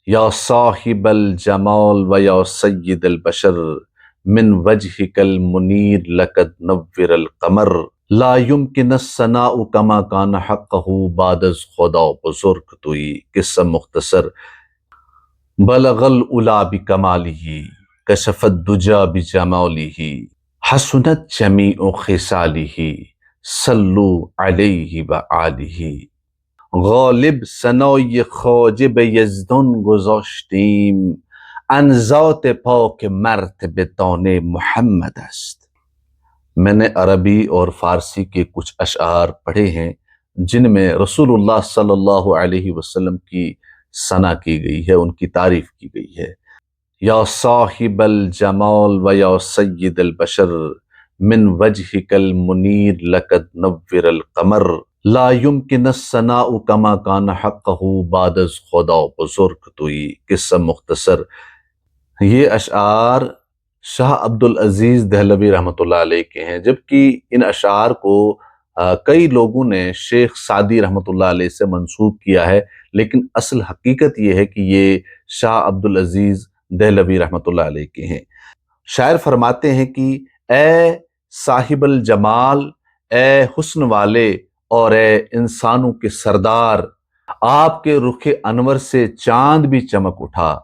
یا صاحب الجمال و یا سید البشر من وجهک المنیر لقد نور القمر لا يمكن الثناء كما كان حقه بعد از خدا بزرگ توئی۔ قصہ مختصر، بلغ العلا بکمالہ کشف الدجا بجمالہ حسنت جمیع خصالہ صلو علیہ وآلہ۔ غالب ثنای خواجه به یزدان گذاشتیم، ان ذات پاک مرتبه دان محمد است۔ میں نے عربی اور فارسی کے کچھ اشعار پڑھے ہیں جن میں رسول اللہ صلی اللہ علیہ وسلم کی ثنا کی گئی ہے، ان کی تعریف کی گئی ہے۔ یا صاحب الجمال و یا سید البشر من وجهک المنیر لقد نور القمر لا يمكن الثناء كما كان حقه بعد از خدا بزرگ توئی۔ قصہ مختصر، یہ اشعار شاہ عبدالعزیز دہلوی رحمۃ اللہ علیہ کے ہیں، جبکہ ان اشعار کو کئی لوگوں نے شیخ سعدی رحمۃ اللہ علیہ سے منسوب کیا ہے، لیکن اصل حقیقت یہ ہے کہ یہ شاہ عبدالعزیز دہلوی رحمۃ اللہ علیہ کے ہیں۔ شاعر فرماتے ہیں کہ اے صاحب الجمال، اے حسن والے اور اے انسانوں کے سردار، آپ کے رخ انور سے چاند بھی چمک اٹھا۔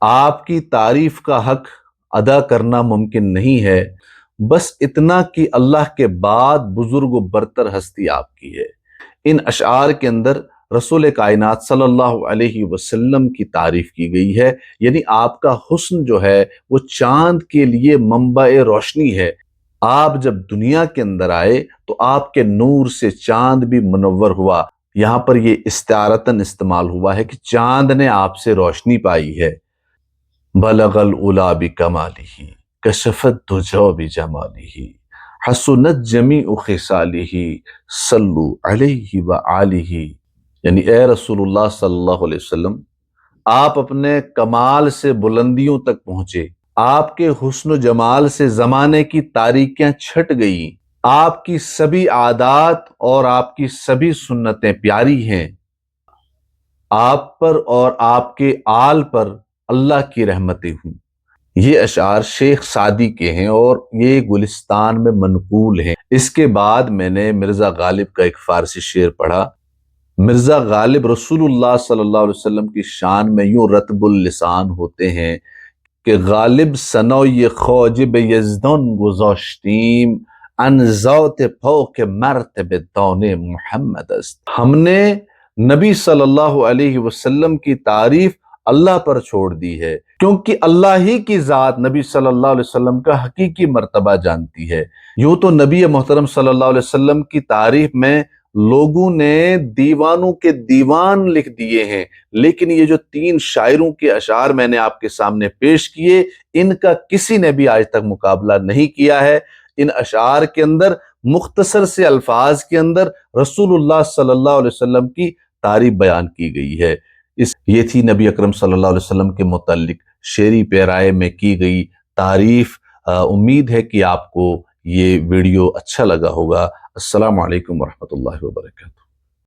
آپ کی تعریف کا حق ادا کرنا ممکن نہیں ہے، بس اتنا کہ اللہ کے بعد بزرگ و برتر ہستی آپ کی ہے۔ ان اشعار کے اندر رسول کائنات صلی اللہ علیہ وسلم کی تعریف کی گئی ہے، یعنی آپ کا حسن جو ہے وہ چاند کے لیے منبع روشنی ہے۔ آپ جب دنیا کے اندر آئے تو آپ کے نور سے چاند بھی منور ہوا۔ یہاں پر یہ استعارتاً استعمال ہوا ہے کہ چاند نے آپ سے روشنی پائی ہے۔ بلغ العلا بکمالہ کشف الدجا بجمالہ حسنت جمیع خصالہ صلو علیہ وآلہ۔ یعنی اے رسول اللہ صلی اللہ علیہ وسلم، آپ اپنے کمال سے بلندیوں تک پہنچے، آپ کے حسن و جمال سے زمانے کی تاریکیاں چھٹ گئیں، آپ کی سبھی عادات اور آپ کی سبھی سنتیں پیاری ہیں، آپ پر اور آپ کے آل پر اللہ کی رحمتیں ہوں۔ یہ اشعار شیخ سعدی کے ہیں اور یہ گلستان میں منقول ہیں۔ اس کے بعد میں نے مرزا غالب کا ایک فارسی شعر پڑھا۔ مرزا غالب رسول اللہ صلی اللہ علیہ وسلم کی شان میں یوں رطب اللسان ہوتے ہیں کہ غالب ثنای خواجه به یزدان گذاشتیم، ان ذات پاک مرتبه دان محمد است۔ ہم نے نبی صلی اللہ علیہ وسلم کی تعریف اللہ پر چھوڑ دی ہے، کیونکہ اللہ ہی کی ذات نبی صلی اللہ علیہ وسلم کا حقیقی مرتبہ جانتی ہے۔ یوں تو نبی محترم صلی اللہ علیہ وسلم کی تعریف میں لوگوں نے دیوانوں کے دیوان لکھ دیے ہیں، لیکن یہ جو 3 شاعروں کے اشعار میں نے آپ کے سامنے پیش کیے، ان کا کسی نے بھی آج تک مقابلہ نہیں کیا ہے۔ ان اشعار کے اندر مختصر سے الفاظ کے اندر رسول اللہ صلی اللہ علیہ وسلم کی تعریف بیان کی گئی ہے۔ یہ تھی نبی اکرم صلی اللہ علیہ وسلم کے متعلق شعری پیرائے میں کی گئی تعریف۔ امید ہے کہ آپ کو یہ ویڈیو اچھا لگا ہوگا۔ السلام علیکم ورحمۃ اللہ وبرکاتہ۔